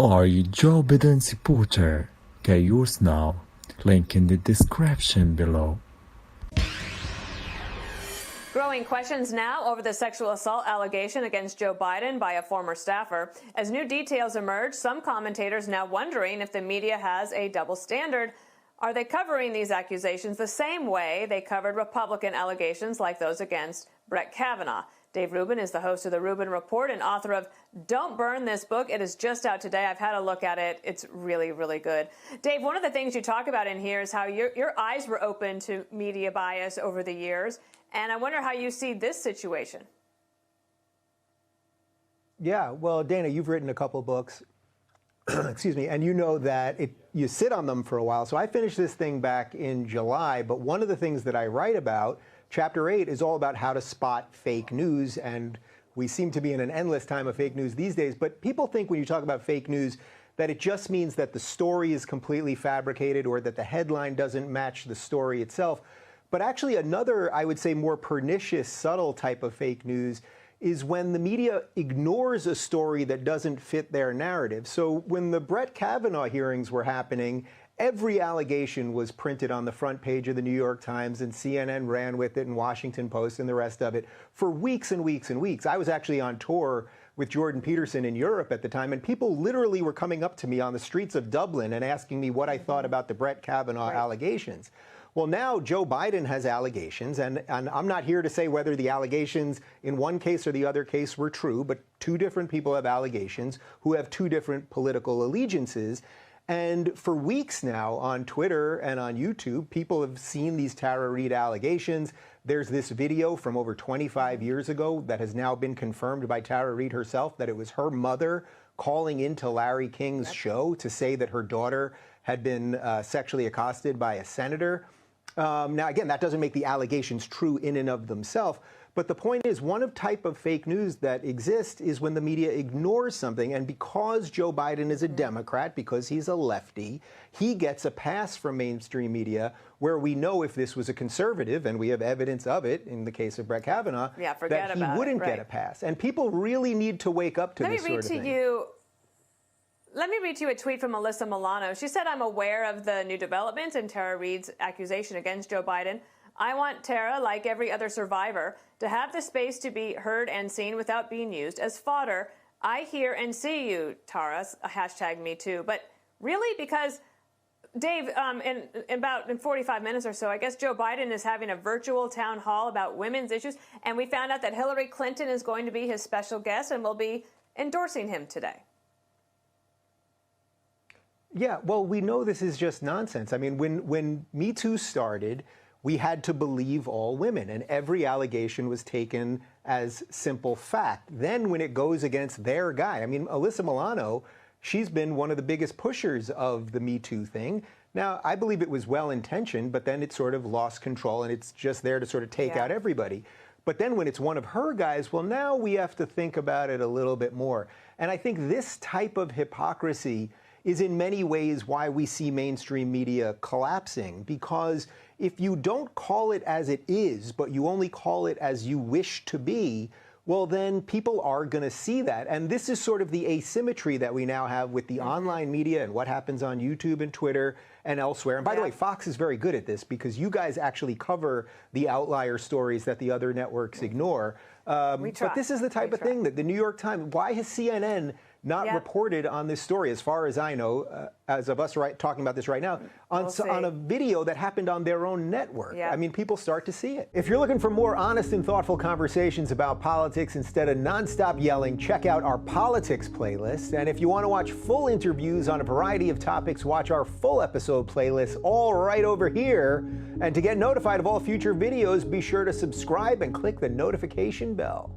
Are you Joe Biden supporter? Get yours now. Link in the description below. Growing questions now over the sexual assault allegation against Joe Biden by a former staffer. As new details emerge, some commentators now wondering if the media has a double standard. Are they covering these accusations the same way they covered Republican allegations like those against Brett Kavanaugh? Dave Rubin is the host of the Rubin Report and author of Don't Burn This Book. It is just out today. I've had a look at it. It's really, really good. Dave, one of the things you talk about in here is how your eyes were open to media bias over the years. And I wonder how you see this situation. Yeah, well, Dana, you've written a couple books, excuse me, and you know that you sit on them for a while. So I finished this thing back in July, but one of the things that I write about, Chapter 8, is all about how to spot fake news, and we seem to be in an endless time of fake news these days. But people think when you talk about fake news that it just means that the story is completely fabricated or that the headline doesn't match the story itself. But actually another, I would say, more pernicious, subtle type of fake news is when the media ignores a story that doesn't fit their narrative. So when the Brett Kavanaugh hearings were happening, every allegation was printed on the front page of the New York Times, and CNN ran with it, and Washington Post and the rest of it for weeks and weeks and weeks. I was actually on tour with Jordan Peterson in Europe at the time, and people literally were coming up to me on the streets of Dublin and asking me what I thought about the Brett Kavanaugh allegations. Well, now Joe Biden has allegations, and I'm not here to say whether the allegations in one case or the other case were true, but two different people have allegations who have two different political allegiances. And for weeks now on Twitter and on YouTube, people have seen these Tara Reade allegations. There's this video from over 25 years ago that has now been confirmed by Tara Reade herself that it was her mother calling into Larry King's show to say that her daughter had been sexually accosted by a senator. Now, again, that doesn't make the allegations true in and of themselves. But the point is, one type of fake news that exists is when the media ignores something. And because Joe Biden is a Democrat, because he's a lefty, he gets a pass from mainstream media, where we know if this was a conservative, and we have evidence of it in the case of Brett Kavanaugh, that he wouldn't get a pass. And people really need to wake up to this sort of thing. Let me read to you a tweet from Alyssa Milano. She said, I'm aware of the new developments in Tara Reade's accusation against Joe Biden. I want Tara, like every other survivor, to have the space to be heard and seen without being used as fodder. I hear and see you, Tara, hashtag me too. But really, because, Dave, in 45 minutes or so, I guess Joe Biden is having a virtual town hall about women's issues. And we found out that Hillary Clinton is going to be his special guest and will be endorsing him today. Yeah, well, we know this is just nonsense. I mean, when Me Too started, we had to believe all women, and every allegation was taken as simple fact. Then when it goes against their guy, I mean, Alyssa Milano, she's been one of the biggest pushers of the Me Too thing. Now, I believe it was well-intentioned, but then it sort of lost control, and it's just there to sort of take out everybody. But then when it's one of her guys, well, now we have to think about it a little bit more. And I think this type of hypocrisy is in many ways why we see mainstream media collapsing, because if you don't call it as it is, but you only call it as you wish to be, well, then people are going to see that. And this is sort of the asymmetry that we now have with the online media and what happens on YouTube and Twitter and elsewhere. And by the way, Fox is very good at this because you guys actually cover the outlier stories that the other networks ignore. But this is the type of thing that the New York Times, why has CNN not reported on this story, as far as I know, as of us talking about this right now, on a video that happened on their own network. I mean, people start to see it. If you're looking for more honest and thoughtful conversations about politics instead of nonstop yelling, check out our politics playlist. And if you want to watch full interviews on a variety of topics, watch our full episode playlist, all right over here. And to get notified of all future videos, be sure to subscribe and click the notification bell.